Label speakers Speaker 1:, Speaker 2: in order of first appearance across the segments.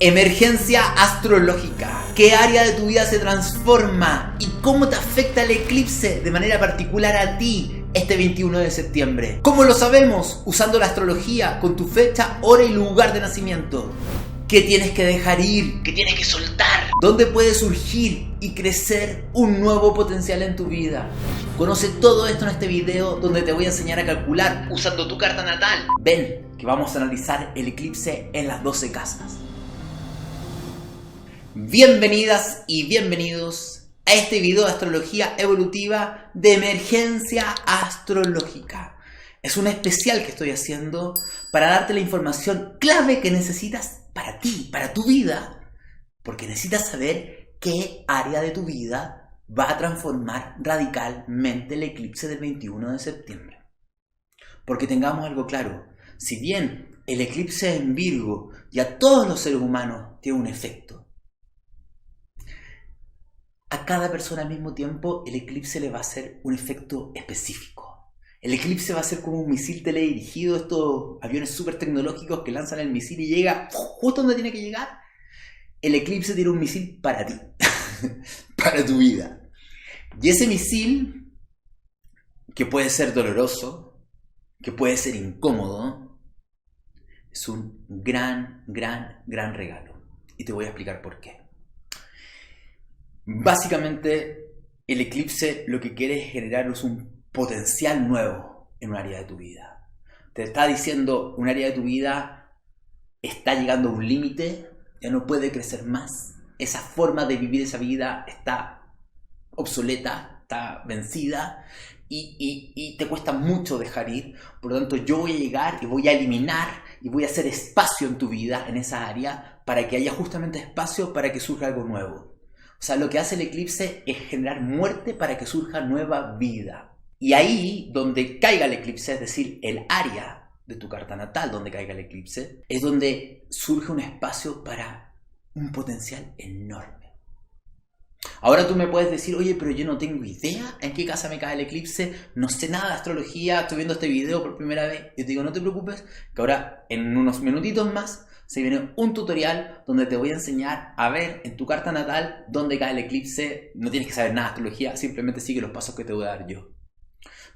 Speaker 1: Emergencia astrológica. ¿Qué área de tu vida se transforma? ¿Y cómo te afecta el eclipse de manera particular a ti este 21 de septiembre? ¿Cómo lo sabemos? Usando la astrología con tu fecha, hora y lugar de nacimiento. ¿Qué tienes que dejar ir? ¿Qué tienes que soltar? ¿Dónde puede surgir y crecer un nuevo potencial en tu vida? Conoce todo esto en este video donde te voy a enseñar a calcular usando tu carta natal. Ven, que vamos a analizar el eclipse en las 12 casas. Bienvenidas y bienvenidos a este video de astrología evolutiva de emergencia astrológica. Es un especial que estoy haciendo para darte la información clave que necesitas para ti, para tu vida, porque necesitas saber qué área de tu vida va a transformar radicalmente el eclipse del 21 de septiembre. Porque tengamos algo claro, si bien el eclipse en Virgo y a todos los seres humanos tiene un efecto, a cada persona al mismo tiempo el eclipse le va a hacer un efecto específico. El eclipse va a ser como un misil teledirigido, estos aviones súper tecnológicos que lanzan el misil y llega justo donde tiene que llegar. El eclipse tiene un misil para ti, para tu vida. Y ese misil, que puede ser doloroso, que puede ser incómodo, es un gran regalo. Y te voy a explicar por qué. Básicamente, el eclipse lo que quiere es generar un potencial nuevo en un área de tu vida. Te está diciendo, un área de tu vida está llegando a un límite, ya no puede crecer más. Esa forma de vivir esa vida está obsoleta, está vencida y te cuesta mucho dejar ir. Por lo tanto, yo voy a llegar y voy a eliminar y voy a hacer espacio en tu vida, en esa área, para que haya justamente espacio para que surja algo nuevo. O sea, lo que hace el eclipse es generar muerte para que surja nueva vida. Y ahí, donde caiga el eclipse, es decir, el área de tu carta natal donde caiga el eclipse, es donde surge un espacio para un potencial enorme. Ahora tú me puedes decir, oye, pero yo no tengo idea en qué casa me cae el eclipse, no sé nada de astrología, estoy viendo este video por primera vez. Yo te digo, no te preocupes, que ahora en unos minutitos más se viene un tutorial donde te voy a enseñar a ver en tu carta natal dónde cae el eclipse. No tienes que saber nada de astrología, simplemente sigue los pasos que te voy a dar yo.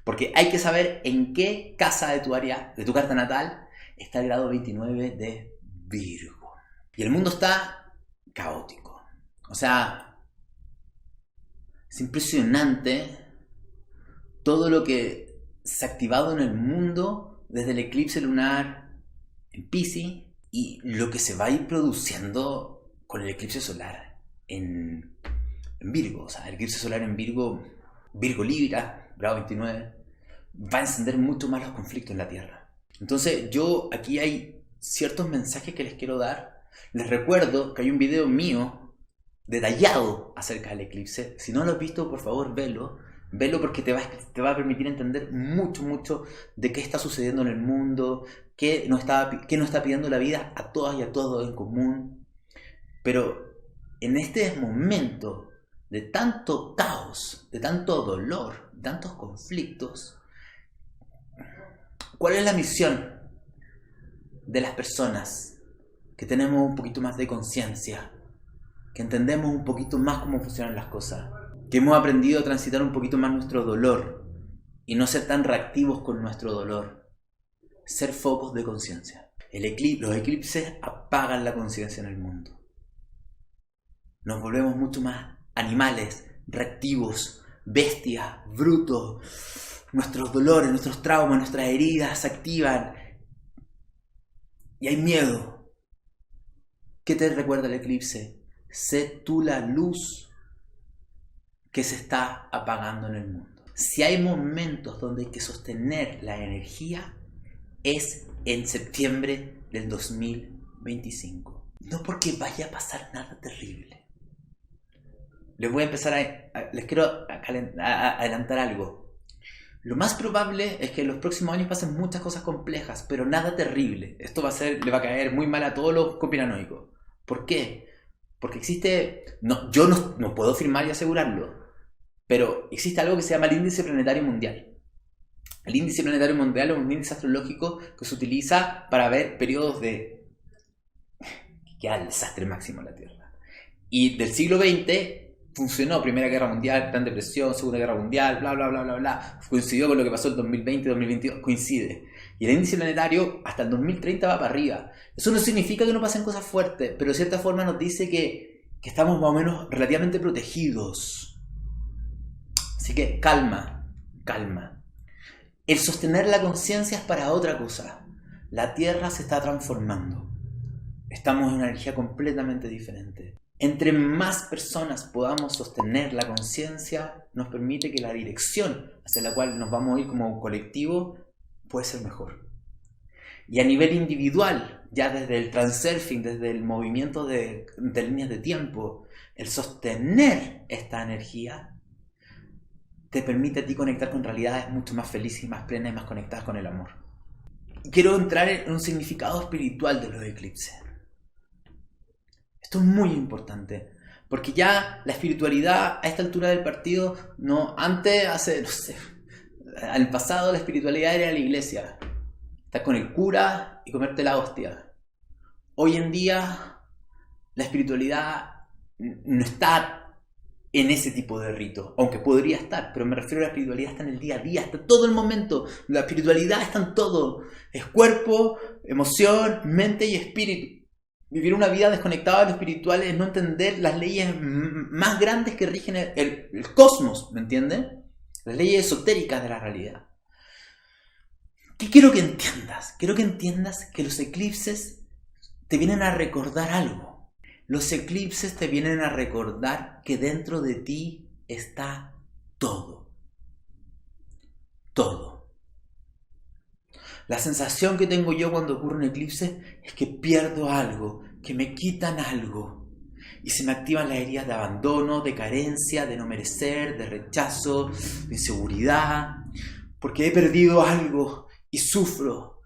Speaker 1: Porque hay que saber en qué casa de tu área, de tu carta natal, está el grado 29 de Virgo. Y el mundo está caótico. O sea, es impresionante todo lo que se ha activado en el mundo desde el eclipse lunar en Piscis y lo que se va a ir produciendo con el eclipse solar en Virgo. O sea, el eclipse solar en Virgo, Virgo Libra, grado 29, va a encender mucho más los conflictos en la Tierra. Entonces, yo aquí hay ciertos mensajes que les quiero dar. Les recuerdo que hay un video mío detallado acerca del eclipse. Si no lo has visto, por favor, velo. Velo porque te va a permitir entender mucho de qué está sucediendo en el mundo, qué nos está pidiendo la vida a todas y a todos en común. Pero en este momento de tanto caos, de tanto dolor, de tantos conflictos, ¿cuál es la misión de las personas que tenemos un poquito más de conciencia, que entendemos un poquito más cómo funcionan las cosas, que hemos aprendido a transitar un poquito más nuestro dolor y no ser tan reactivos con nuestro dolor? Ser focos de conciencia. Los eclipses apagan la conciencia en el mundo. Nos volvemos mucho más animales, reactivos, bestias, brutos. Nuestros dolores, nuestros traumas, nuestras heridas se activan y hay miedo. ¿Qué te recuerda el eclipse? Sé tú la luz que se está apagando en el mundo. Si hay momentos donde hay que sostener la energía, es en septiembre del 2025. No porque vaya a pasar nada terrible. Les quiero adelantar algo. Lo más probable es que en los próximos años pasen muchas cosas complejas, pero nada terrible. Esto le va a caer muy mal a todos los conspiranoicos. ¿Por qué? Porque yo no puedo afirmar y asegurarlo, pero existe algo que se llama el índice planetario mundial. El índice planetario mundial es un índice astrológico que se utiliza para ver periodos de queda el desastre máximo en la Tierra. Y del siglo XX funcionó, Primera Guerra Mundial, Gran Depresión, Segunda Guerra Mundial, bla, bla, bla, bla, bla. Coincidió con lo que pasó en 2020, 2022, coincide. Y el índice planetario hasta el 2030 va para arriba. Eso no significa que no pasen cosas fuertes, pero de cierta forma nos dice que estamos más o menos relativamente protegidos. Así que calma, calma. El sostener la conciencia es para otra cosa. La Tierra se está transformando. Estamos en una energía completamente diferente. Entre más personas podamos sostener la conciencia, nos permite que la dirección hacia la cual nos vamos a ir como colectivo puede ser mejor. Y a nivel individual, ya desde el transurfing, desde el movimiento de líneas de tiempo, el sostener esta energía te permite a ti conectar con realidades mucho más felices y más plenas y más conectadas con el amor. Quiero entrar en un significado espiritual de los eclipses. Esto es muy importante, porque ya la espiritualidad a esta altura del partido, al pasado la espiritualidad era la iglesia, estar con el cura y comerte la hostia. Hoy en día la espiritualidad no está en ese tipo de rito, aunque podría estar, pero me refiero a la espiritualidad está en el día a día, está todo el momento. La espiritualidad está en todo, es cuerpo, emoción, mente y espíritu. Vivir una vida desconectada de lo espiritual es no entender las leyes más grandes que rigen el cosmos, ¿me entiendes? Las leyes esotéricas de la realidad. ¿Qué quiero que entiendas? Quiero que entiendas que los eclipses te vienen a recordar algo. Los eclipses te vienen a recordar que dentro de ti está todo. Todo. La sensación que tengo yo cuando ocurre un eclipse es que pierdo algo, que me quitan algo. Y se me activan las heridas de abandono, de carencia, de no merecer, de rechazo, de inseguridad. Porque he perdido algo y sufro.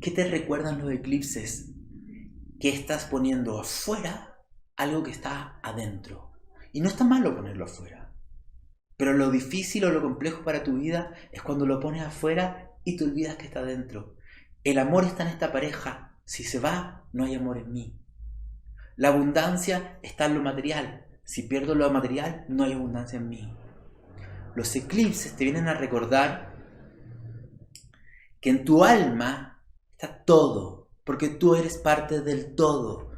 Speaker 1: ¿Qué te recuerdan los eclipses? Que estás poniendo afuera algo que está adentro. Y no está malo ponerlo afuera. Pero lo difícil o lo complejo para tu vida es cuando lo pones afuera y te olvidas que está dentro. El amor está en esta pareja. Si se va, no hay amor en mí. La abundancia está en lo material. Si pierdo lo material, no hay abundancia en mí. Los eclipses te vienen a recordar que en tu alma está todo, porque tú eres parte del todo.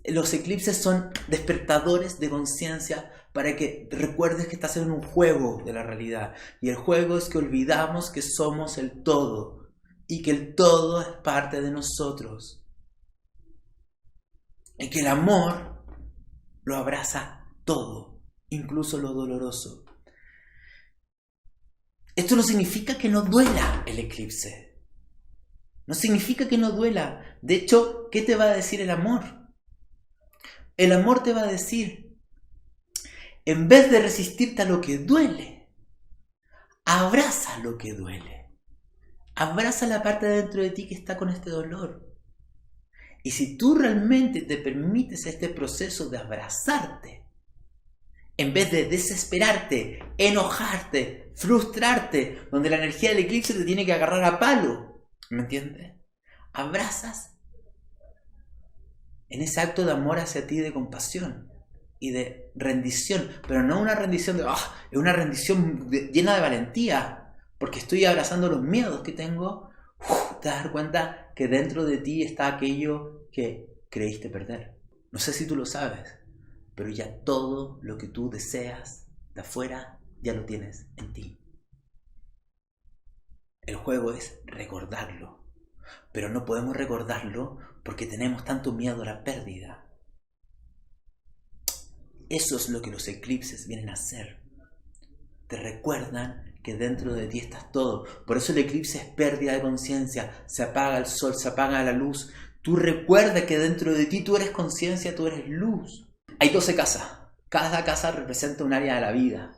Speaker 1: Los eclipses son despertadores de conciencia para que recuerdes que estás en un juego de la realidad. Y el juego es que olvidamos que somos el todo y que el todo es parte de nosotros. Y que el amor lo abraza todo, incluso lo doloroso. Esto no significa que no duela el eclipse. No significa que no duela. De hecho, ¿qué te va a decir el amor? El amor te va a decir, en vez de resistirte a lo que duele, abraza lo que duele. Abraza la parte de dentro de ti que está con este dolor. Y si tú realmente te permites este proceso de abrazarte, en vez de desesperarte, enojarte, frustrarte, donde la energía del eclipse te tiene que agarrar a palo, ¿me entiendes? Abrazas en ese acto de amor hacia ti, de compasión y de rendición, pero no una rendición de es una rendición llena de valentía, porque estoy abrazando los miedos que tengo. Te das cuenta que dentro de ti está aquello que creíste perder. No sé si tú lo sabes, pero ya todo lo que tú deseas de afuera ya lo tienes en ti. El juego es recordarlo. Pero no podemos recordarlo porque tenemos tanto miedo a la pérdida. Eso es lo que los eclipses vienen a hacer. Te recuerdan que dentro de ti estás todo. Por eso el eclipse es pérdida de conciencia. Se apaga el sol, se apaga la luz. Tú recuerdas que dentro de ti tú eres conciencia, tú eres luz. Hay 12 casas. Cada casa representa un área de la vida.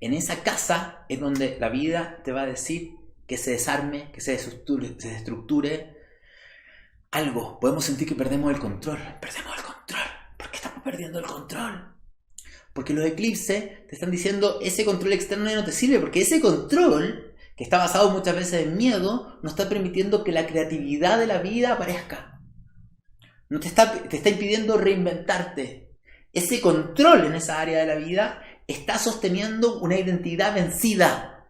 Speaker 1: En esa casa es donde la vida te va a decir que se desarme, que se destructure algo. Podemos sentir que perdemos el control. Perdemos el control. ¿Por qué estamos perdiendo el control? Porque los eclipses te están diciendo ese control externo ya no te sirve, porque ese control, que está basado muchas veces en miedo, no está permitiendo que la creatividad de la vida aparezca. No te está impidiendo reinventarte. Ese control en esa área de la vida está sosteniendo una identidad vencida.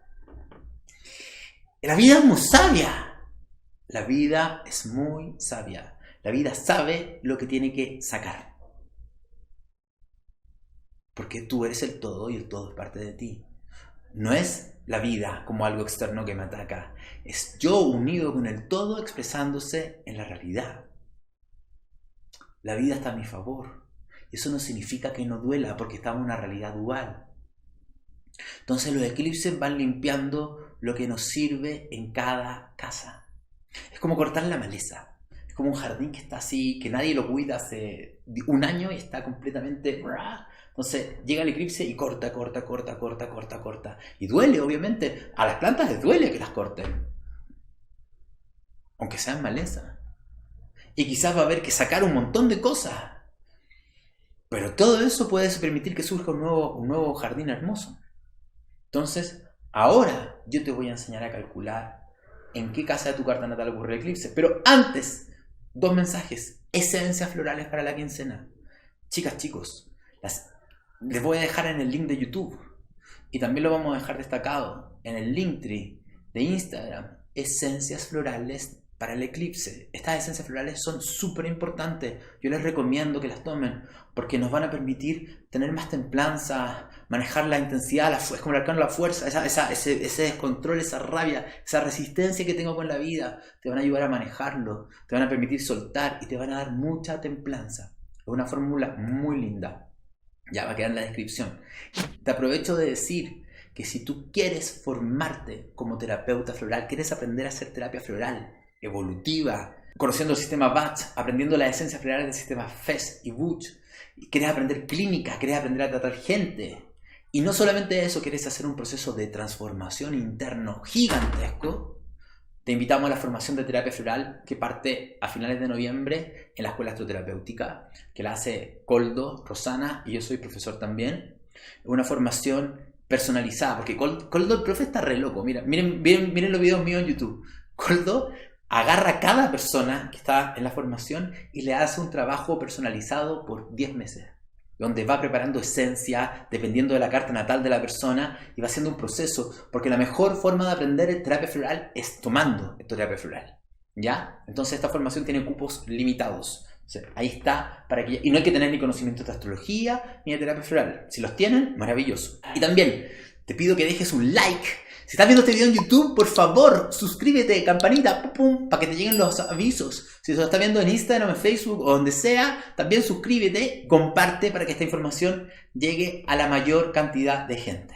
Speaker 1: La vida es muy sabia. La vida es muy sabia. La vida sabe lo que tiene que sacar. Porque tú eres el todo y el todo es parte de ti. No es la vida como algo externo que me ataca. Es yo unido con el todo expresándose en la realidad. La vida está a mi favor. Eso no significa que no duela porque estamos en una realidad dual. Entonces los eclipses van limpiando lo que nos sirve en cada casa. Es como cortar la maleza. Es como un jardín que está así, que nadie lo cuida hace un año y está completamente... Entonces llega el eclipse y corta. Y duele, obviamente. A las plantas les duele que las corten. Aunque sean maleza. Y quizás va a haber que sacar un montón de cosas. Pero todo eso puede permitir que surja un nuevo jardín hermoso. Entonces, ahora yo te voy a enseñar a calcular en qué casa de tu carta natal ocurre el eclipse. Pero antes, dos mensajes. Esencias florales para la quincena. Chicas, chicos, les voy a dejar en el link de YouTube. Y también lo vamos a dejar destacado en el Linktree de Instagram. Esencias florales para el eclipse. Estas esencias florales son súper importantes. Yo les recomiendo que las tomen porque nos van a permitir tener más templanza, manejar la intensidad, es como el arcano de la fuerza, ese descontrol, esa rabia, esa resistencia que tengo con la vida. Te van a ayudar a manejarlo, te van a permitir soltar y te van a dar mucha templanza. Es una fórmula muy linda. Ya va a quedar en la descripción. Te aprovecho de decir que si tú quieres formarte como terapeuta floral, quieres aprender a hacer terapia floral, evolutiva, conociendo el sistema Bach, aprendiendo las esencias florales del sistema Fess y Buch, quieres aprender clínica, quieres aprender a tratar gente, y no solamente eso, quieres hacer un proceso de transformación interno gigantesco, te invitamos a la formación de terapia floral que parte a finales de noviembre en la Escuela Astroterapéutica, que la hace Coldo, Rosana y yo soy profesor también. Una formación personalizada, porque Coldo el profe está re loco. Miren los videos míos en YouTube. Coldo agarra a cada persona que está en la formación y le hace un trabajo personalizado por 10 meses, donde va preparando esencia, dependiendo de la carta natal de la persona, y va haciendo un proceso, porque la mejor forma de aprender terapia floral es tomando terapia floral, ¿ya? Entonces esta formación tiene cupos limitados. O sea, ahí está, y no hay que tener ni conocimiento de astrología ni de terapia floral. Si los tienen, maravilloso. Y también te pido que dejes un like. Si estás viendo este video en YouTube, por favor, suscríbete, campanita, pum, pum, para que te lleguen los avisos. Si lo estás viendo en Instagram, en Facebook o donde sea, también suscríbete, comparte para que esta información llegue a la mayor cantidad de gente.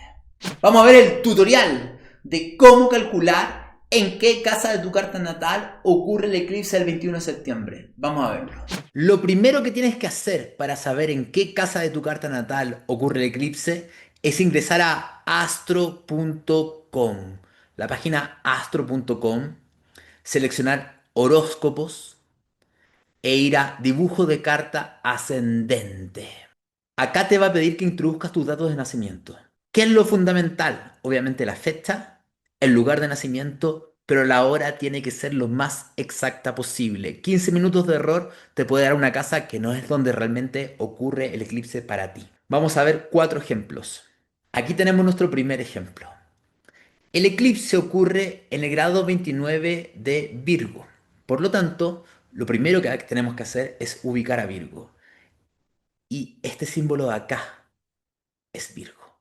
Speaker 1: Vamos a ver el tutorial de cómo calcular en qué casa de tu carta natal ocurre el eclipse del 21 de septiembre. Vamos a verlo. Lo primero que tienes que hacer para saber en qué casa de tu carta natal ocurre el eclipse es ingresar a astro.com, la página astro.com, seleccionar horóscopos e ir a dibujo de carta ascendente. Acá te va a pedir que introduzcas tus datos de nacimiento. ¿Qué es lo fundamental? Obviamente la fecha, el lugar de nacimiento, pero la hora tiene que ser lo más exacta posible. 15 minutos de error te puede dar una casa que no es donde realmente ocurre el eclipse para ti. Vamos a ver 4 ejemplos. Aquí tenemos nuestro primer ejemplo. El eclipse ocurre en el grado 29 de Virgo. Por lo tanto, lo primero que tenemos que hacer es ubicar a Virgo. Y este símbolo de acá es Virgo.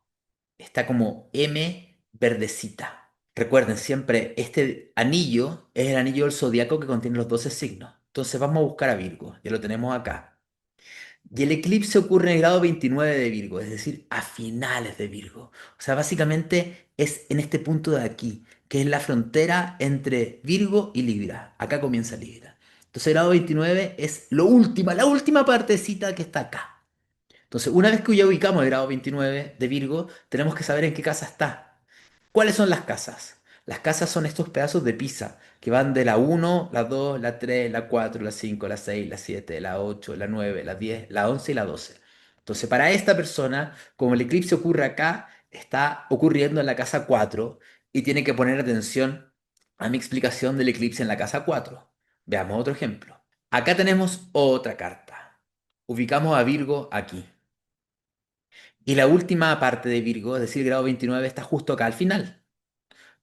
Speaker 1: Está como M verdecita. Recuerden siempre, este anillo es el anillo del zodiaco que contiene los 12 signos. Entonces vamos a buscar a Virgo. Ya lo tenemos acá. Y el eclipse ocurre en el grado 29 de Virgo, es decir, a finales de Virgo. O sea, básicamente es en este punto de aquí, que es la frontera entre Virgo y Libra. Acá comienza Libra. Entonces el grado 29 es la última partecita que está acá. Entonces, una vez que ya ubicamos el grado 29 de Virgo, tenemos que saber en qué casa está. ¿Cuáles son las casas? Las casas son estos pedazos de pizza que van de la 1, la 2, la 3, la 4, la 5, la 6, la 7, la 8, la 9, la 10, la 11 y la 12. Entonces, para esta persona, como el eclipse ocurre acá, está ocurriendo en la casa 4 y tiene que poner atención a mi explicación del eclipse en la casa 4. Veamos otro ejemplo. Acá tenemos otra carta. Ubicamos a Virgo aquí. Y la última parte de Virgo, es decir, grado 29, está justo acá al final.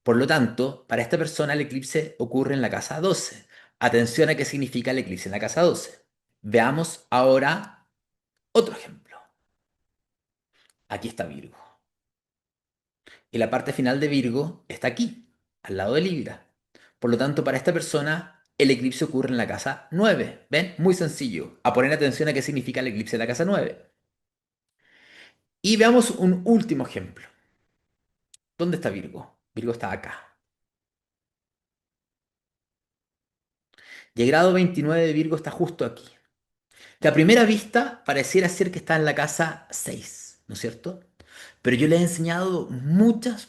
Speaker 1: Por lo tanto, para esta persona el eclipse ocurre en la casa 12. Atención a qué significa el eclipse en la casa 12. Veamos ahora otro ejemplo. Aquí está Virgo. Y la parte final de Virgo está aquí, al lado de Libra. Por lo tanto, para esta persona, el eclipse ocurre en la casa 9. ¿Ven? Muy sencillo. A poner atención a qué significa el eclipse en la casa 9. Y veamos un último ejemplo. ¿Dónde está Virgo? Virgo está acá. Y el grado 29 de Virgo está justo aquí. Que a primera vista pareciera ser que está en la casa 6, ¿no es cierto? Pero yo les he enseñado muchas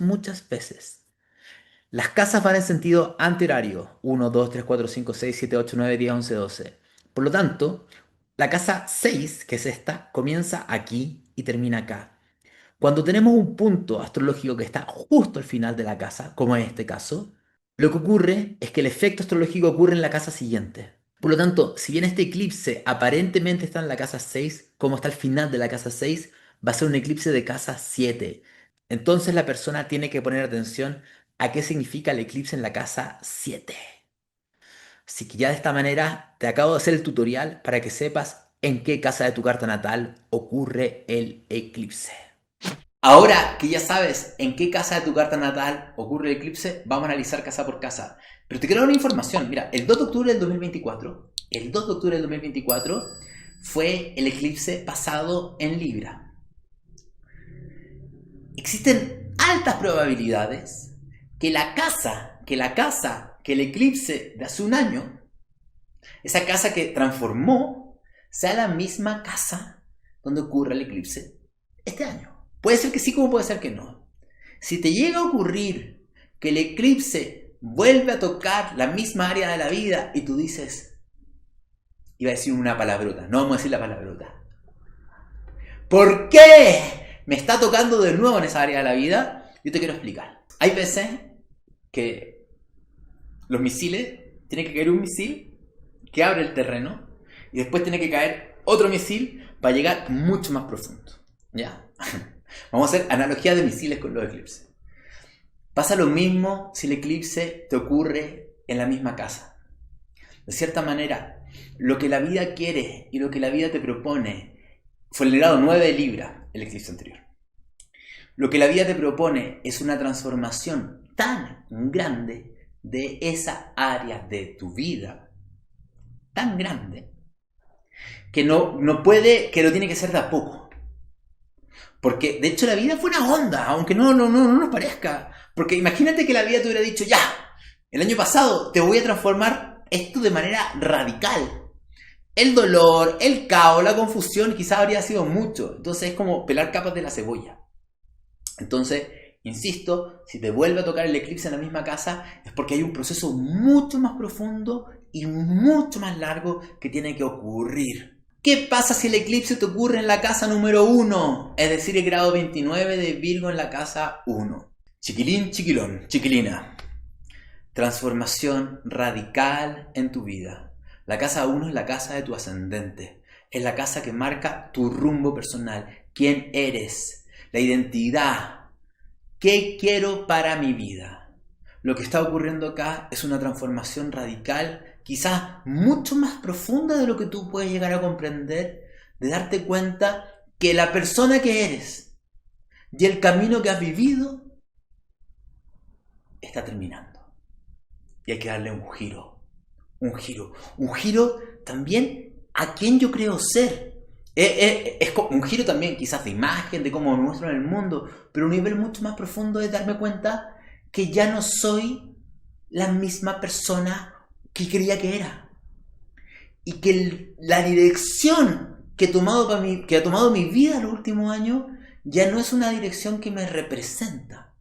Speaker 1: veces. Las casas van en sentido antihorario. 1, 2, 3, 4, 5, 6, 7, 8, 9, 10, 11, 12. Por lo tanto, la casa 6, que es esta, comienza aquí y termina acá. Cuando tenemos un punto astrológico que está justo al final de la casa, como en este caso, lo que ocurre es que el efecto astrológico ocurre en la casa siguiente. Por lo tanto, si bien este eclipse aparentemente está en la casa 6, como está al final de la casa 6, va a ser un eclipse de casa 7. Entonces la persona tiene que poner atención a qué significa el eclipse en la casa 7. Así que ya de esta manera te acabo de hacer el tutorial para que sepas en qué casa de tu carta natal ocurre el eclipse. Ahora que ya sabes en qué casa de tu carta natal ocurre el eclipse, vamos a analizar casa por casa. Pero te quiero dar una información. Mira, el 2 de octubre del 2024 fue el eclipse pasado en Libra. Existen altas probabilidades que el eclipse de hace un año, esa casa que transformó, sea la misma casa donde ocurre el eclipse este año. Puede ser que sí, como puede ser que no. Si te llega a ocurrir que el eclipse vuelve a tocar la misma área de la vida y tú dices, iba a decir una palabrota, no vamos a decir la palabrota. ¿Por qué me está tocando de nuevo en esa área de la vida? Yo te quiero explicar. Hay veces que los misiles, tiene que caer un misil que abre el terreno y después tiene que caer otro misil para llegar mucho más profundo. ¿Ya? Vamos a hacer analogía de misiles con los eclipses. Pasa lo mismo si el eclipse te ocurre en la misma casa. De cierta manera, lo que la vida quiere y lo que la vida te propone fue el grado 9 de Libra, el eclipse anterior. Lo que la vida te propone es una transformación tan grande de esa área de tu vida, tan grande, que no tiene que ser de a poco. Porque de hecho la vida fue una onda, aunque no nos parezca. Porque imagínate que la vida te hubiera dicho, ya, el año pasado te voy a transformar esto de manera radical. El dolor, el caos, la confusión quizás habría sido mucho. Entonces es como pelar capas de la cebolla. Entonces, insisto, si te vuelve a tocar el eclipse en la misma casa, es porque hay un proceso mucho más profundo y mucho más largo que tiene que ocurrir. ¿Qué pasa si el eclipse te ocurre en la casa número 1? Es decir, el grado 29 de Virgo en la casa 1. Chiquilín, chiquilón, chiquilina. Transformación radical en tu vida. La casa 1 es la casa de tu ascendente. Es la casa que marca tu rumbo personal. ¿Quién eres? La identidad. ¿Qué quiero para mi vida? Lo que está ocurriendo acá es una transformación radical, quizás mucho más profunda de lo que tú puedes llegar a comprender, de darte cuenta que la persona que eres y el camino que has vivido está terminando. Y hay que darle un giro también a quien yo creo ser. Es un giro también quizás de imagen, de cómo me muestro en el mundo, pero un nivel mucho más profundo de darme cuenta que ya no soy la misma persona que creía que era. Y que la dirección que ha tomado mi vida en los últimos años ya no es una dirección que me representa.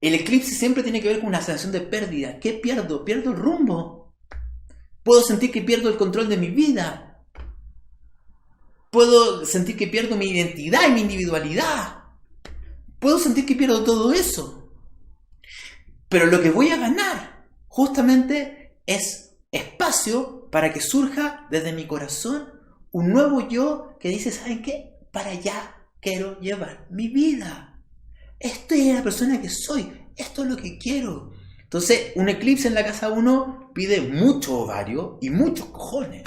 Speaker 1: El eclipse siempre tiene que ver con una sensación de pérdida. ¿Qué pierdo? Pierdo el rumbo. Puedo sentir que pierdo el control de mi vida. Puedo sentir que pierdo mi identidad y mi individualidad. Puedo sentir que pierdo todo eso. Pero lo que voy a ganar justamente es espacio para que surja desde mi corazón un nuevo yo que dice, ¿saben qué? Para allá quiero llevar mi vida. Estoy la persona que soy. Esto es lo que quiero. Entonces, un eclipse en la casa 1 pide mucho ovario y muchos cojones.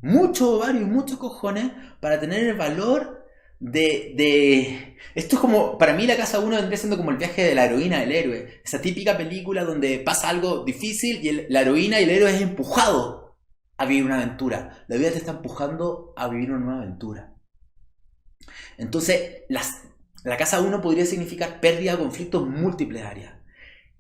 Speaker 1: Mucho ovario y muchos cojones para tener el valor de... Esto es como, para mí la casa 1 vendría siendo como el viaje de la heroína del héroe. Esa típica película donde pasa algo difícil y la heroína y el héroe es empujado a vivir una aventura. La vida te está empujando a vivir una nueva aventura. Entonces, la casa 1 podría significar pérdida de conflictos en múltiples áreas.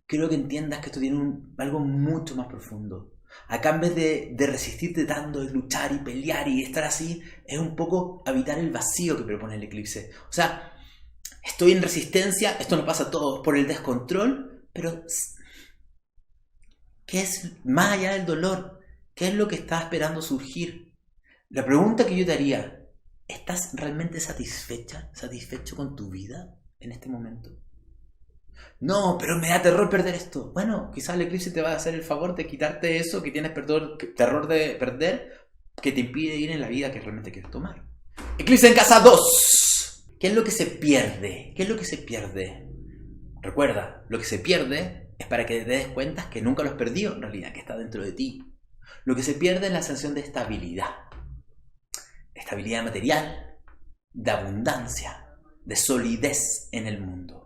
Speaker 1: Creo que entiendas que esto tiene algo mucho más profundo. Acá en vez de resistirte tanto, de luchar y pelear y estar así, es un poco habitar el vacío que propone el eclipse. O sea, estoy en resistencia, esto nos pasa a todos por el descontrol, pero ¿qué es más allá del dolor? ¿Qué es lo que está esperando surgir? La pregunta que yo te haría, ¿estás realmente satisfecho con tu vida en este momento? No, pero me da terror perder esto. Bueno, quizás el eclipse te va a hacer el favor de quitarte eso que tienes terror de perder, que te impide ir en la vida que realmente quieres tomar. Eclipse en casa 2. ¿Qué es lo que se pierde? ¿Qué es lo que se pierde? Recuerda, lo que se pierde es para que te des cuenta que nunca lo has perdido en realidad, que está dentro de ti. Lo que se pierde es la sensación de estabilidad. Estabilidad material, de abundancia, de solidez en el mundo.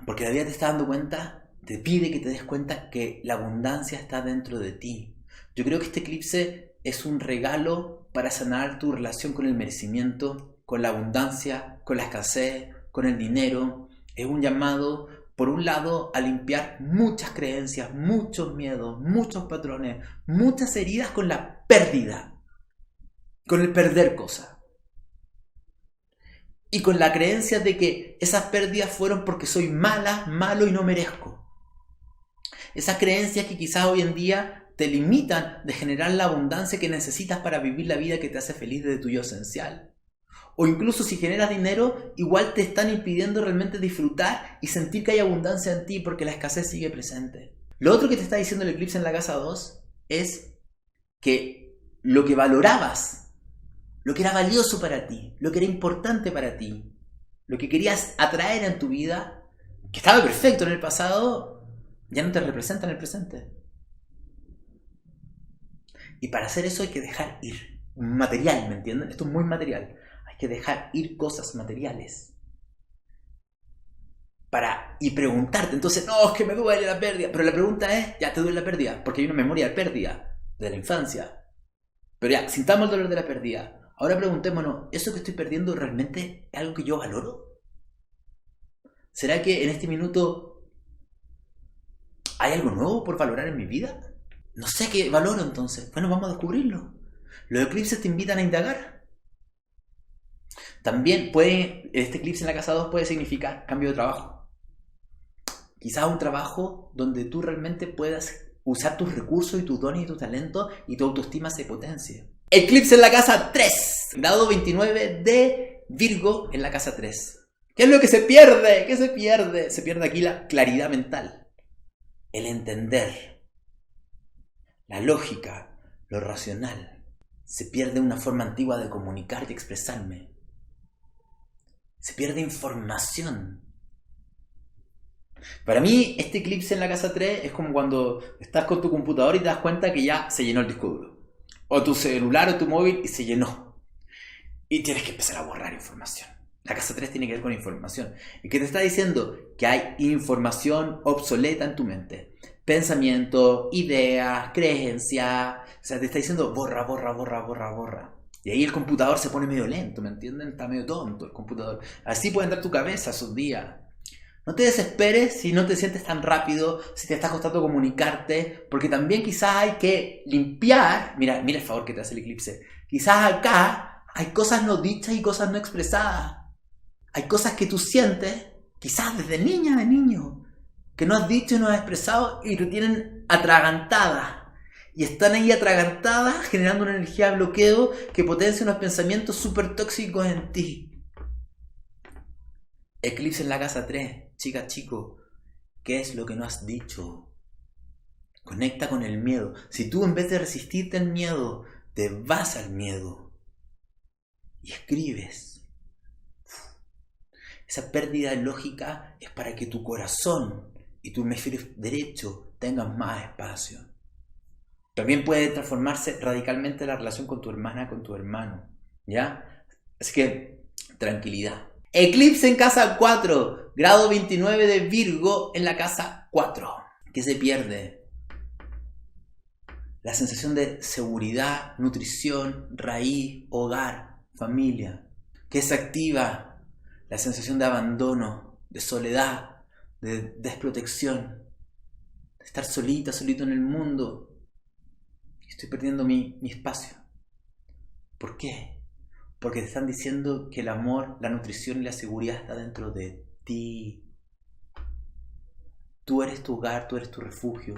Speaker 1: Porque la vida te está dando cuenta, te pide que te des cuenta que la abundancia está dentro de ti. Yo creo que este eclipse es un regalo para sanar tu relación con el merecimiento, con la abundancia, con la escasez, con el dinero. Es un llamado, por un lado, a limpiar muchas creencias, muchos miedos, muchos patrones, muchas heridas con la pérdida, con el perder cosas. Y con la creencia de que esas pérdidas fueron porque soy malo y no merezco. Esas creencias que quizás hoy en día te limitan de generar la abundancia que necesitas para vivir la vida que te hace feliz desde tu yo esencial. O incluso si generas dinero, igual te están impidiendo realmente disfrutar y sentir que hay abundancia en ti porque la escasez sigue presente. Lo otro que te está diciendo el eclipse en la casa 2 es que lo que valorabas, lo que era valioso para ti, lo que era importante para ti, lo que querías atraer en tu vida, que estaba perfecto en el pasado, ya no te representa en el presente. Y para hacer eso hay que dejar ir material, ¿me entienden? Esto es muy material. Hay que dejar ir cosas materiales. Y preguntarte, entonces, no, es que me duele la pérdida. Pero la pregunta es, ya te duele la pérdida, porque hay una memoria de pérdida de la infancia. Pero ya, sintamos el dolor de la pérdida. Ahora preguntémonos, ¿eso que estoy perdiendo realmente es algo que yo valoro? ¿Será que en este minuto hay algo nuevo por valorar en mi vida? No sé qué valoro entonces. Bueno, vamos a descubrirlo. Los eclipses te invitan a indagar. También este eclipse en la casa 2 puede significar cambio de trabajo. Quizás un trabajo donde tú realmente puedas usar tus recursos y tus dones y tus talentos y tu autoestima se potencie. Eclipse en la casa 3, grado 29 de Virgo en la casa 3. ¿Qué es lo que se pierde? ¿Qué se pierde? Se pierde aquí la claridad mental, el entender, la lógica, lo racional. Se pierde una forma antigua de comunicar y expresarme. Se pierde información. Para mí, este eclipse en la casa 3 es como cuando estás con tu computador y te das cuenta que ya se llenó el disco duro. O tu celular o tu móvil y se llenó. Y tienes que empezar a borrar información. La casa 3 tiene que ver con información. ¿Y qué te está diciendo? Que hay información obsoleta en tu mente. Pensamientos, ideas, creencias. O sea, te está diciendo borra. Y ahí el computador se pone medio lento, ¿me entienden? Está medio tonto el computador. Así puede andar tu cabeza esos días. No te desesperes si no te sientes tan rápido, si te está costando comunicarte, porque también quizás hay que limpiar. Mira el favor que te hace el eclipse. Quizás acá hay cosas no dichas y cosas no expresadas. Hay cosas que tú sientes, quizás desde niña, de niño, que no has dicho y no has expresado y te tienen atragantadas. Y están ahí atragantadas generando una energía de bloqueo que potencia unos pensamientos súper tóxicos en ti. Eclipse en la casa 3. Chica, chico, ¿qué es lo que no has dicho? Conecta con el miedo. Si tú en vez de resistirte al miedo, te vas al miedo y escribes, esa pérdida de lógica es para que tu corazón y tu hemisferio derecho tengan más espacio. También puede transformarse radicalmente la relación con tu hermana, con tu hermano, ¿ya? Así que, tranquilidad. Eclipse en casa 4, grado 29 de Virgo en la casa 4. ¿Qué se pierde? La sensación de seguridad, nutrición, raíz, hogar, familia. ¿Qué se activa? La sensación de abandono, de soledad, de desprotección, de estar solita, solito en el mundo. Estoy perdiendo mi espacio. ¿Por qué? Porque te están diciendo que el amor, la nutrición y la seguridad está dentro de ti. Tú eres tu hogar, tú eres tu refugio.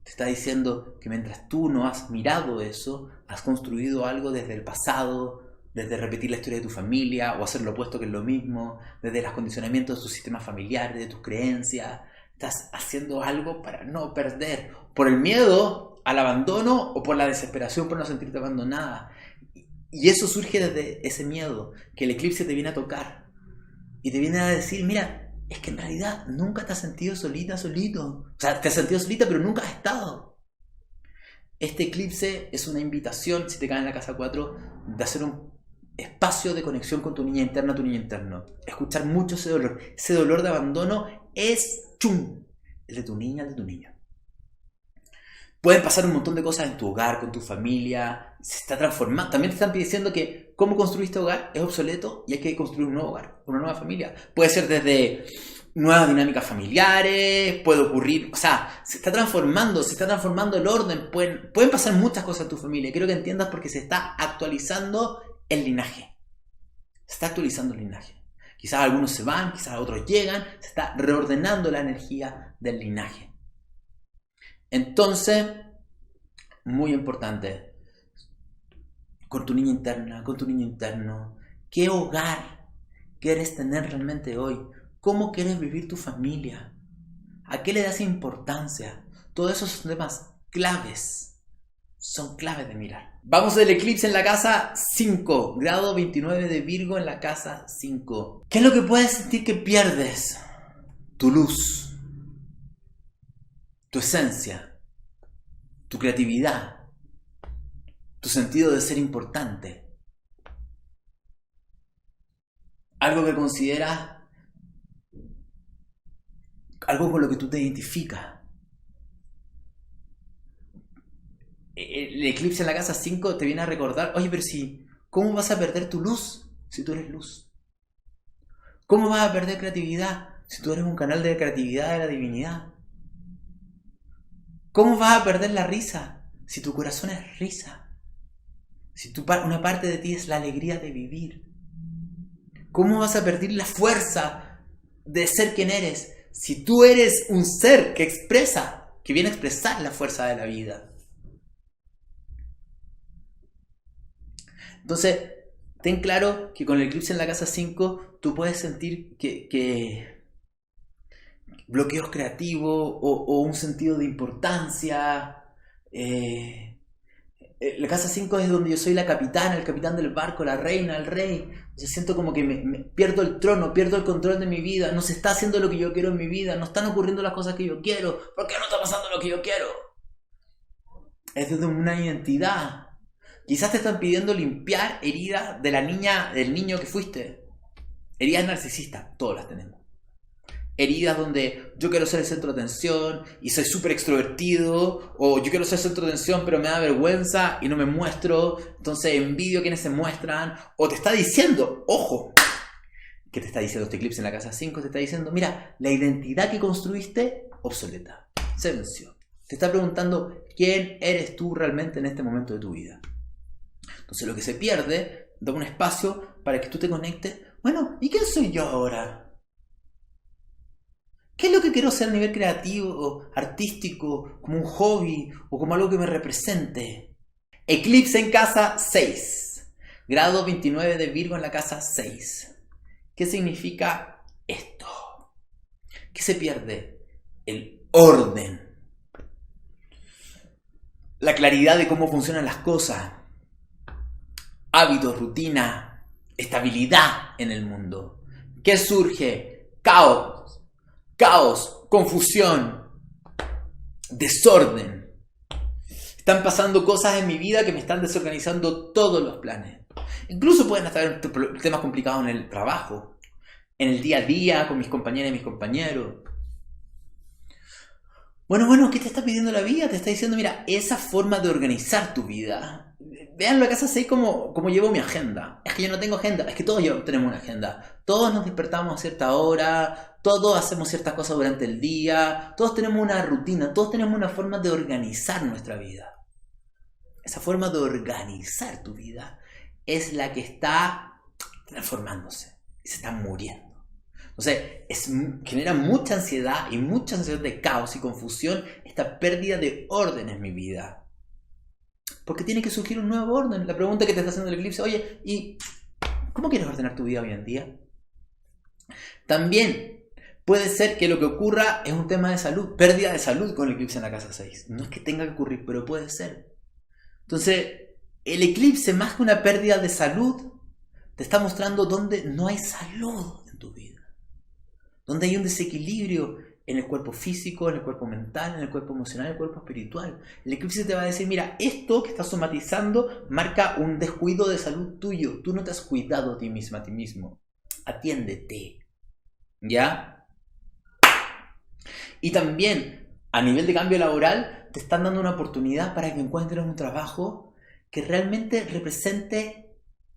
Speaker 1: Te está diciendo que mientras tú no has mirado eso, has construido algo desde el pasado, desde repetir la historia de tu familia o hacer lo opuesto que es lo mismo, desde los condicionamientos de tu sistema familiar, de tus creencias. Estás haciendo algo para no perder, por el miedo al abandono o por la desesperación por no sentirte abandonada. Y eso surge desde ese miedo, que el eclipse te viene a tocar y te viene a decir, mira, es que en realidad nunca te has sentido solita, solito. O sea, te has sentido solita, pero nunca has estado. Este eclipse es una invitación, si te cae en la casa 4, de hacer un espacio de conexión con tu niña interna, tu niño interno. Escuchar mucho ese dolor. Ese dolor de abandono es el de tu niña, el de tu niño. Pueden pasar un montón de cosas en tu hogar, con tu familia. Se está transformando. También te están diciendo que cómo construiste hogar es obsoleto y hay que construir un nuevo hogar, una nueva familia. Puede ser desde nuevas dinámicas familiares, puede ocurrir, o sea, se está transformando el orden. Pueden pasar muchas cosas en tu familia. Quiero que entiendas porque se está actualizando el linaje. Se está actualizando el linaje. Quizás algunos se van, quizás otros llegan. Se está reordenando la energía del linaje. Entonces, muy importante, con tu niña interna, con tu niño interno, ¿qué hogar quieres tener realmente hoy? ¿Cómo quieres vivir tu familia? ¿A qué le das importancia? Todos esos son temas claves, son claves de mirar. Vamos del eclipse en la casa 5, grado 29 de Virgo en la casa 5. ¿Qué es lo que puedes sentir que pierdes? Tu luz. Tu esencia, tu creatividad, tu sentido de ser importante. Algo que consideras, algo con lo que tú te identificas. El eclipse en la casa 5 te viene a recordar, oye, pero si, ¿cómo vas a perder tu luz si tú eres luz? ¿Cómo vas a perder creatividad si tú eres un canal de creatividad de la divinidad? ¿Cómo vas a perder la risa si tu corazón es risa? Si una parte de ti es la alegría de vivir. ¿Cómo vas a perder la fuerza de ser quien eres si tú eres un ser que expresa, que viene a expresar la fuerza de la vida? Entonces, ten claro que con el eclipse en la casa 5 tú puedes sentir que bloqueos creativos o un sentido de importancia. La casa 5 es donde yo soy la capitana, el capitán del barco, la reina, el rey. Yo siento como que me pierdo el trono, pierdo el control de mi vida. No se está haciendo lo que yo quiero en mi vida. No están ocurriendo las cosas que yo quiero. ¿Por qué no está pasando lo que yo quiero? Es desde una identidad. Quizás te están pidiendo limpiar heridas de la niña, del niño que fuiste. Heridas narcisistas, todas las tenemos. Heridas donde yo quiero ser el centro de atención y soy súper extrovertido, o yo quiero ser el centro de atención pero me da vergüenza y no me muestro, entonces envidio a quienes se muestran, o te está diciendo, ojo, ¿qué te está diciendo este eclipse en la casa 5? Te está diciendo, mira, la identidad que construiste, obsoleta, se venció. Te está preguntando quién eres tú realmente en este momento de tu vida. Entonces lo que se pierde, da un espacio para que tú te conectes, bueno, ¿y quién soy yo ahora? ¿Qué es lo que quiero ser a nivel creativo, artístico, como un hobby o como algo que me represente? Eclipse en casa 6. Grado 29 de Virgo en la casa 6. ¿Qué significa esto? ¿Qué se pierde? El orden. la claridad de cómo funcionan las cosas, hábitos, rutina, estabilidad en el mundo. ¿Qué surge? Caos, confusión, desorden. Están pasando cosas en mi vida que me están desorganizando todos los planes. Incluso pueden estar temas complicados en el trabajo, en el día a día, con mis compañeras y mis compañeros. Bueno, ¿qué te está pidiendo la vida? Te está diciendo, mira, esa forma de organizar tu vida. Vean la casa 6 como llevo mi agenda. Es que yo no tengo agenda, es que todos tenemos una agenda. Todos nos despertamos a cierta hora, todos hacemos ciertas cosas durante el día, todos tenemos una rutina, todos tenemos una forma de organizar nuestra vida. Esa forma de organizar tu vida es la que está transformándose y se está muriendo. Entonces, genera mucha ansiedad y mucha sensación de caos y confusión esta pérdida de orden en mi vida. Porque tiene que surgir un nuevo orden. La pregunta que te está haciendo el eclipse, oye, ¿y cómo quieres ordenar tu vida hoy en día? También puede ser que lo que ocurra es un tema de salud, pérdida de salud con el eclipse en la casa 6. No es que tenga que ocurrir, pero puede ser. Entonces, el eclipse, más que una pérdida de salud, te está mostrando dónde no hay salud en tu vida. Donde hay un desequilibrio en el cuerpo físico, en el cuerpo mental, en el cuerpo emocional, en el cuerpo espiritual. El eclipse te va a decir, mira, esto que estás somatizando marca un descuido de salud tuyo. Tú no te has cuidado a ti misma, a ti mismo. Atiéndete. ¿Ya? Y también, a nivel de cambio laboral, te están dando una oportunidad para que encuentres un trabajo que realmente represente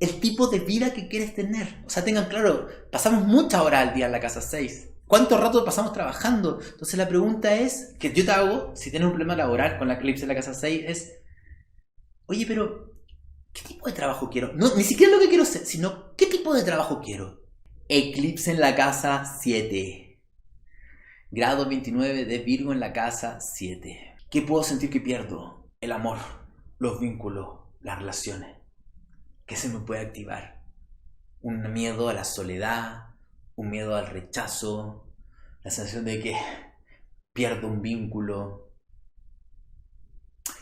Speaker 1: el tipo de vida que quieres tener. O sea, tengan claro, pasamos muchas horas al día en la casa 6. ¿Cuánto rato pasamos trabajando? Entonces la pregunta es, que yo te hago, si tienes un problema laboral con la eclipse en la casa 6, es, oye, pero, ¿qué tipo de trabajo quiero? No, ni siquiera lo que quiero ser, sino, ¿qué tipo de trabajo quiero? Eclipse en la casa 7. Grado 29 de Virgo en la casa 7. ¿Qué puedo sentir que pierdo? El amor, los vínculos, las relaciones. ¿Qué se me puede activar? Un miedo a la soledad, un miedo al rechazo, la sensación de que pierdo un vínculo.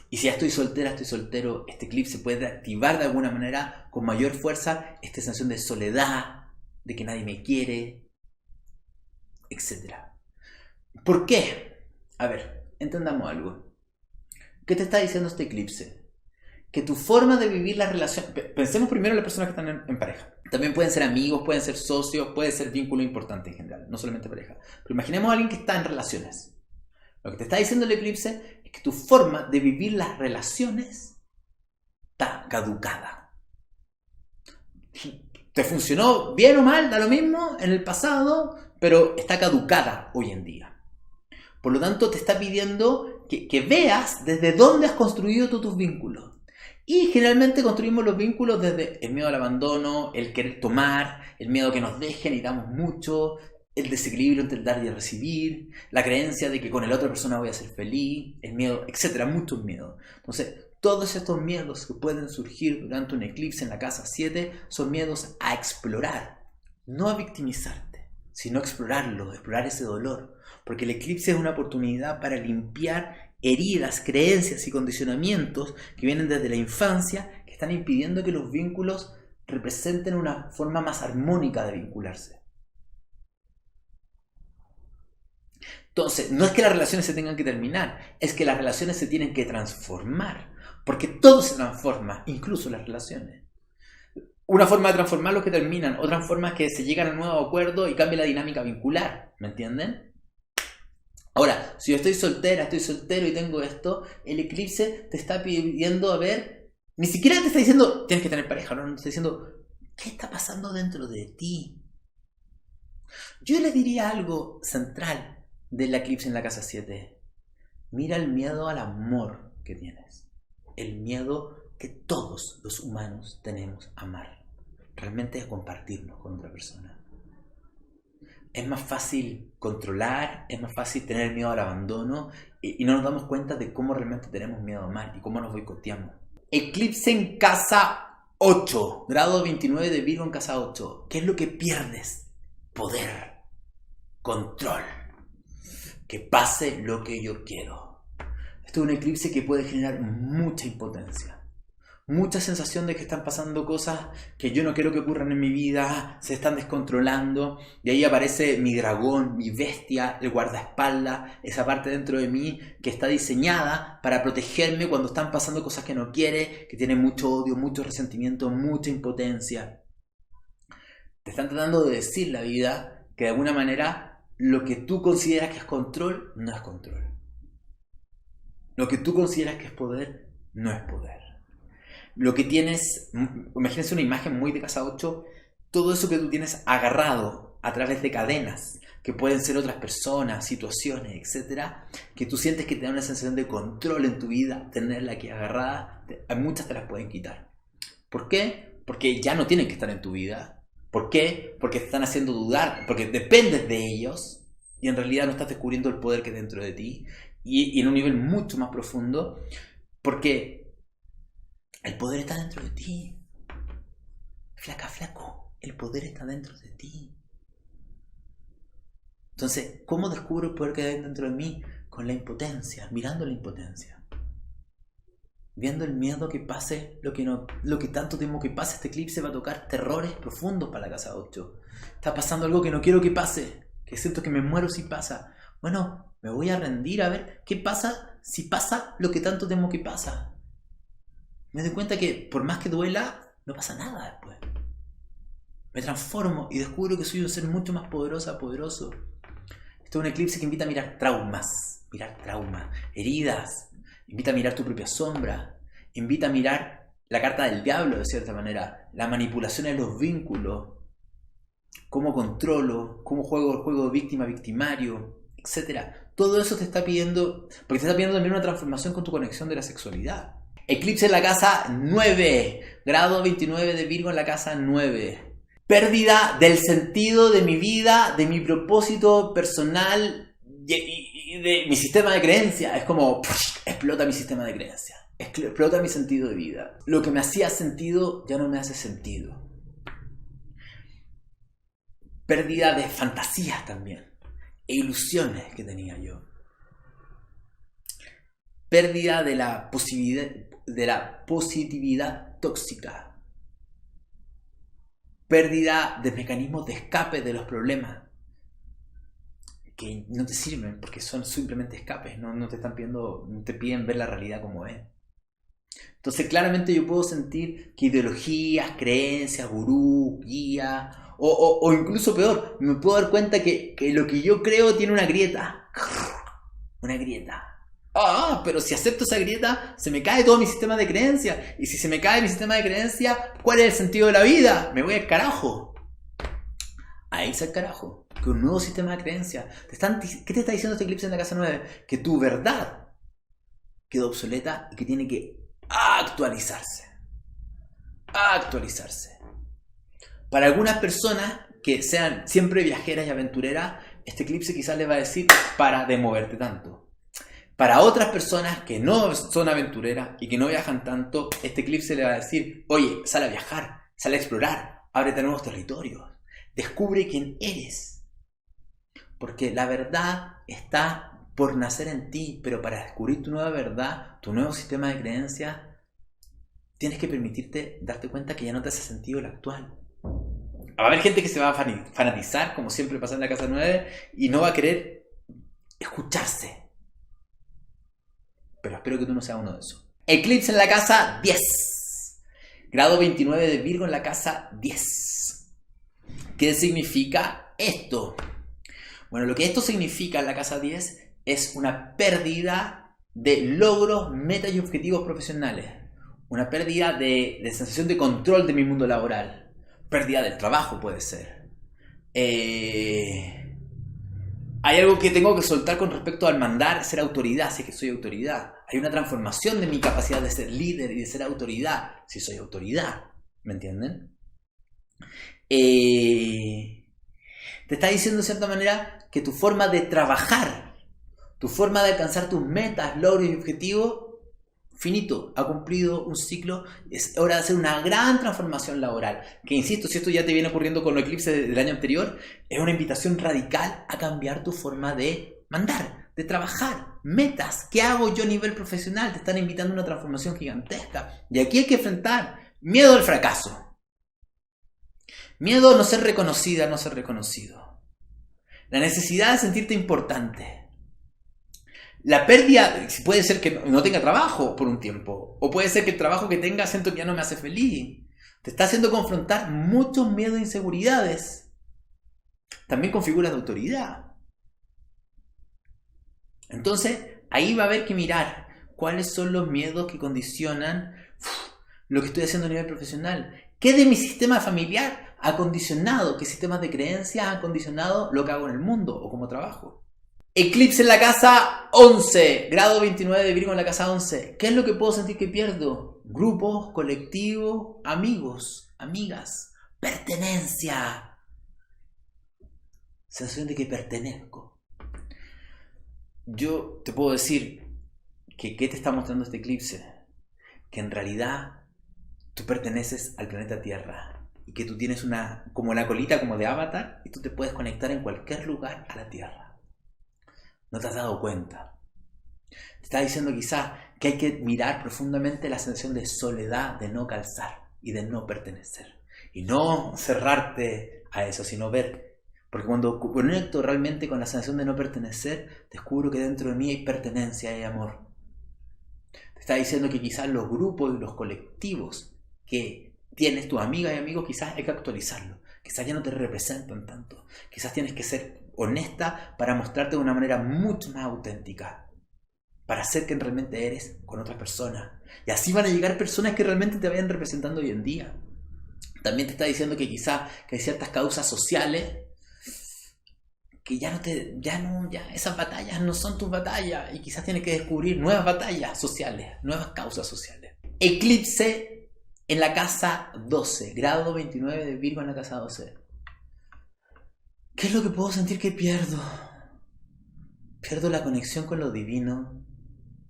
Speaker 1: Y si ya estoy soltera, estoy soltero, este eclipse puede activar de alguna manera con mayor fuerza esta sensación de soledad, de que nadie me quiere, etc. ¿Por qué? A ver, entendamos algo. ¿Qué te está diciendo este eclipse? Que tu forma de vivir la relación... Pensemos primero en las personas que están en pareja. También pueden ser amigos, pueden ser socios, puede ser vínculo importante en general, no solamente pareja. Pero imaginemos a alguien que está en relaciones. Lo que te está diciendo el eclipse es que tu forma de vivir las relaciones está caducada. ¿Te funcionó bien o mal? Da lo mismo en el pasado, pero está caducada hoy en día. Por lo tanto, te está pidiendo que veas desde dónde has construido tú tus vínculos. Y generalmente construimos los vínculos desde el miedo al abandono, el querer tomar, el miedo a que nos dejen y damos mucho, el desequilibrio entre el dar y el recibir, la creencia de que con la otra persona voy a ser feliz, el miedo, etcétera, muchos miedos. Entonces, todos estos miedos que pueden surgir durante un eclipse en la casa 7 son miedos a explorar, no a victimizarte, sino a explorarlo, explorar ese dolor. Porque el eclipse es una oportunidad para limpiar heridas, creencias y condicionamientos que vienen desde la infancia que están impidiendo que los vínculos representen una forma más armónica de vincularse. Entonces, no es que las relaciones se tengan que terminar, es que las relaciones se tienen que transformar, porque todo se transforma, incluso las relaciones. Una forma de transformar los que terminan, otra forma es que se llegan a un nuevo acuerdo y cambia la dinámica vincular, ¿me entienden? Ahora, si yo estoy soltero y tengo esto, el eclipse te está pidiendo a ver, ni siquiera te está diciendo tienes que tener pareja, no, te está diciendo ¿qué está pasando dentro de ti? Yo le diría algo central del eclipse en la casa 7. Mira el miedo al amor que tienes, el miedo que todos los humanos tenemos a amar, realmente a compartirnos con otra persona. Es más fácil controlar, es más fácil tener miedo al abandono y no nos damos cuenta de cómo realmente tenemos miedo a amar y cómo nos boicoteamos. Eclipse en casa 8, grado 29 de Virgo en casa 8. ¿Qué es lo que pierdes? Poder, control, que pase lo que yo quiero. Esto Esto es un eclipse que puede generar mucha impotencia. Mucha sensación de que están pasando cosas que yo no quiero que ocurran en mi vida, se están descontrolando, y ahí aparece mi dragón, mi bestia, el guardaespaldas, esa parte dentro de mí que está diseñada para protegerme cuando están pasando cosas que no quiere, que tiene mucho odio, mucho resentimiento, mucha impotencia. Te están tratando de decir la vida que de alguna manera lo que tú consideras que es control, no es control. Lo que tú consideras que es poder, no es poder. Lo que tienes, imagínense una imagen muy de casa 8, todo eso que tú tienes agarrado a través de cadenas, que pueden ser otras personas, situaciones, etcétera, que tú sientes que te da una sensación de control en tu vida, tenerla aquí agarrada, muchas te las pueden quitar. ¿Por qué? Porque ya no tienen que estar en tu vida. ¿Por qué? Porque te están haciendo dudar, porque dependes de ellos y en realidad no estás descubriendo el poder que hay dentro de ti, y en un nivel mucho más profundo, porque el poder está dentro de ti. Flaco, el poder está dentro de ti. Entonces, ¿cómo descubro el poder que hay dentro de mí? Con la impotencia, mirando la impotencia. Viendo el miedo que pase, lo que tanto temo que pase. Este eclipse va a tocar terrores profundos para la casa 8. Está pasando algo que no quiero que pase, que siento que me muero si pasa. Bueno, me voy a rendir a ver qué pasa si pasa lo que tanto temo que pasa. Me doy cuenta que por más que duela, no pasa nada después. Me transformo y descubro que soy un ser mucho más poderoso. Esto es un eclipse que invita a mirar traumas, heridas, invita a mirar tu propia sombra, invita a mirar la carta del diablo de cierta manera, la manipulación en los vínculos, cómo controlo, cómo juego el juego de víctima-victimario, etc. Todo eso te está pidiendo, porque te está pidiendo también una transformación con tu conexión de la sexualidad. Eclipse en la casa 9, grado 29 de Virgo en la casa 9. Pérdida del sentido de mi vida, de mi propósito personal y de mi sistema de creencias. Es como, explota mi sistema de creencias, explota mi sentido de vida. Lo que me hacía sentido ya no me hace sentido. Pérdida de fantasías también, e ilusiones que tenía yo. Pérdida de la positividad tóxica. Pérdida de mecanismos de escape de los problemas que no te sirven porque son simplemente escapes, no te están pidiendo, no te piden ver la realidad como es. Entonces claramente yo puedo sentir que ideologías, creencias, gurú, guía o incluso peor, me puedo dar cuenta que lo que yo creo tiene una grieta. Una grieta. Pero si acepto esa grieta, se me cae todo mi sistema de creencias. Y si se me cae mi sistema de creencias, ¿cuál es el sentido de la vida? Me voy al carajo. A irse al carajo. Que un nuevo sistema de creencias. ¿Qué te está diciendo este eclipse en la casa 9? Que tu verdad quedó obsoleta y que tiene que actualizarse. Para algunas personas que sean siempre viajeras y aventureras, este eclipse quizás les va a decir, para de moverte tanto. Para otras personas que no son aventureras y que no viajan tanto, este eclipse le va a decir, oye, sal a viajar, sal a explorar, ábrete a nuevos territorios, descubre quién eres. Porque la verdad está por nacer en ti, pero para descubrir tu nueva verdad, tu nuevo sistema de creencias, tienes que permitirte darte cuenta que ya no te hace sentido el actual. Va a haber gente que se va a fanatizar, como siempre pasa en la casa 9, y no va a querer escucharse. Pero espero que tú no seas uno de esos. Eclipse en la casa 10. Grado 29 de Virgo en la casa 10. ¿Qué significa esto? Bueno, lo que esto significa en la casa 10 es una pérdida de logros, metas y objetivos profesionales. Una pérdida de sensación de control de mi mundo laboral. Pérdida del trabajo puede ser. Hay algo que tengo que soltar con respecto al mandar, ser autoridad, si es que soy autoridad. Hay una transformación de mi capacidad de ser líder y de ser autoridad, si soy autoridad. ¿Me entienden? Te está diciendo de cierta manera que tu forma de trabajar, tu forma de alcanzar tus metas, logros y objetivos, finito, ha cumplido un ciclo, es hora de hacer una gran transformación laboral. Que insisto, si esto ya te viene ocurriendo con los eclipses del año anterior, es una invitación radical a cambiar tu forma de mandar, de trabajar, metas. ¿Qué hago yo a nivel profesional? Te están invitando a una transformación gigantesca. Y aquí hay que enfrentar miedo al fracaso. Miedo a no ser reconocida, a no ser reconocido. La necesidad de sentirte importante. La pérdida, puede ser que no tenga trabajo por un tiempo. O puede ser que el trabajo que tenga siento que ya no me hace feliz. Te está haciendo confrontar muchos miedos e inseguridades. También con figuras de autoridad. Entonces, ahí va a haber que mirar cuáles son los miedos que condicionan lo que estoy haciendo a nivel profesional. ¿Qué de mi sistema familiar ha condicionado? ¿Qué sistemas de creencias han condicionado lo que hago en el mundo o cómo trabajo? Eclipse en la casa 11, grado 29 de Virgo en la casa 11. ¿Qué es lo que puedo sentir que pierdo? Grupos, colectivos, amigos, amigas, pertenencia. Sensación de que pertenezco. Yo te puedo decir que ¿qué te está mostrando este eclipse? Que en realidad tú perteneces al planeta Tierra y que tú tienes como la colita como de Avatar y tú te puedes conectar en cualquier lugar a la Tierra. No te has dado cuenta. Te está diciendo quizás que hay que mirar profundamente la sensación de soledad, de no calzar y de no pertenecer. Y no cerrarte a eso, sino ver. Porque cuando conecto realmente con la sensación de no pertenecer, descubro que dentro de mí hay pertenencia, hay amor. Te está diciendo que quizás los grupos y los colectivos que tienes, tus amigas y amigos, quizás hay que actualizarlos. Quizás ya no te representan tanto. Quizás tienes que ser honesta para mostrarte de una manera mucho más auténtica. Para ser quien realmente eres con otras personas. Y así van a llegar personas que realmente te vayan representando hoy en día. También te está diciendo que quizás que hay ciertas causas sociales que ya esas batallas no son tus batallas y quizás tienes que descubrir nuevas batallas sociales, nuevas causas sociales. Eclipse en la casa 12, grado 29 de Virgo en la casa 12. ¿Qué es lo que puedo sentir que pierdo? Pierdo la conexión con lo divino,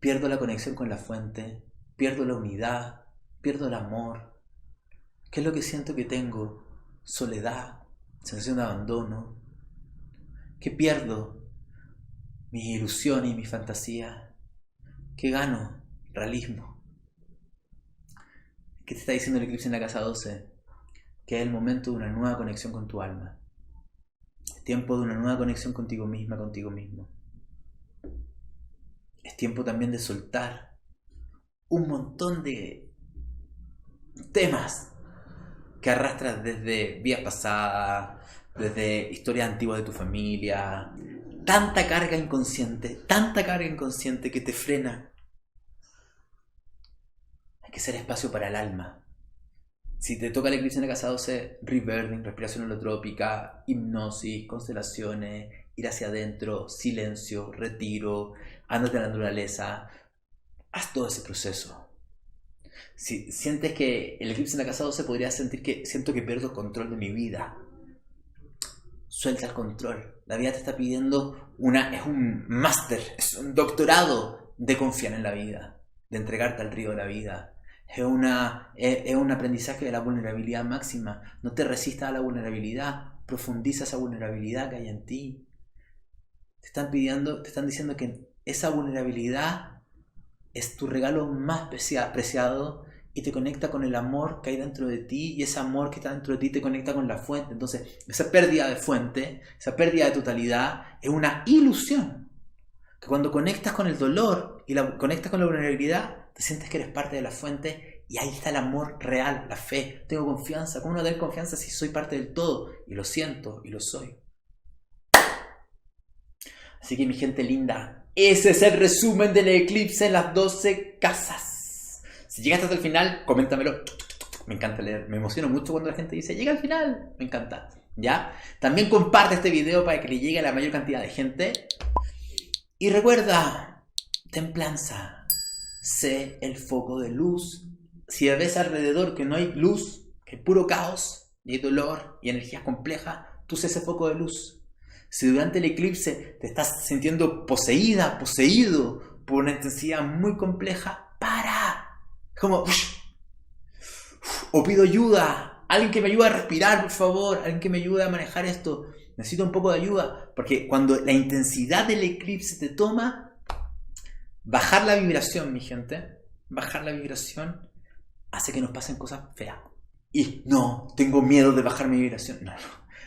Speaker 1: pierdo la conexión con la fuente, pierdo la unidad, pierdo el amor. ¿Qué es lo que siento que tengo? Soledad, sensación de abandono. ¿Qué pierdo? Mis ilusiones y mis fantasías. ¿Qué gano? Realismo. ¿Qué te está diciendo el eclipse en la casa 12? Que es el momento de una nueva conexión con tu alma. Es tiempo de una nueva conexión contigo misma, contigo mismo. Es tiempo también de soltar un montón de temas que arrastras desde vidas pasadas, desde historias antiguas de tu familia. Tanta carga inconsciente que te frena. Hay que hacer espacio para el alma. Si te toca el eclipse en la casa 12, rebirthing, respiración holotrópica, hipnosis, constelaciones, ir hacia adentro, silencio, retiro, ándate a la naturaleza. Haz todo ese proceso. Si sientes que el eclipse en la casa 12 podrías sentir que siento que pierdo control de mi vida. Suelta el control. La vida te está pidiendo es un máster, es un doctorado de confiar en la vida, de entregarte al río de la vida. Es un aprendizaje de la vulnerabilidad máxima. No te resistas a la vulnerabilidad, profundiza esa vulnerabilidad que hay en ti. Te están diciendo que esa vulnerabilidad es tu regalo más preciado y te conecta con el amor que hay dentro de ti, y ese amor que está dentro de ti te conecta con la fuente. Entonces, esa pérdida de fuente, esa pérdida de totalidad, es una ilusión. Que cuando conectas con el dolor y conectas con la vulnerabilidad, te sientes que eres parte de la fuente y ahí está el amor real, la fe. Tengo confianza. ¿Cómo no tener confianza si soy parte del todo? Y lo siento y lo soy. Así que mi gente linda, ese es el resumen del eclipse en las 12 casas. Si llegaste hasta el final, coméntamelo. Me encanta leer. Me emociono mucho cuando la gente dice, llega al final. Me encanta. ¿Ya? También comparte este video para que le llegue a la mayor cantidad de gente. Y recuerda, templanza. Sé el foco de luz. Si ves alrededor que no hay luz, que hay puro caos, y hay dolor y energías complejas, tú sé ese foco de luz. Si durante el eclipse te estás sintiendo poseído por una intensidad muy compleja, para. Como, o pido ayuda, alguien que me ayude a respirar, por favor, alguien que me ayude a manejar esto. necesito un poco de ayuda, porque cuando la intensidad del eclipse te toma, bajar la vibración, mi gente, bajar la vibración hace que nos pasen cosas feas. Y no, tengo miedo de bajar mi vibración. No,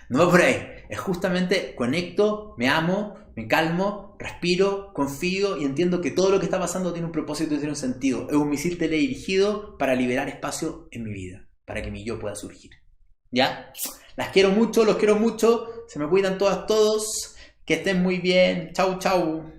Speaker 1: no va por ahí. Es justamente conecto, me amo, me calmo, respiro, confío y entiendo que todo lo que está pasando tiene un propósito y tiene un sentido. Es un misil teledirigido para liberar espacio en mi vida, para que mi yo pueda surgir. ¿Ya? Las quiero mucho, los quiero mucho. Se me cuidan todas, todos. Que estén muy bien. Chau, chau.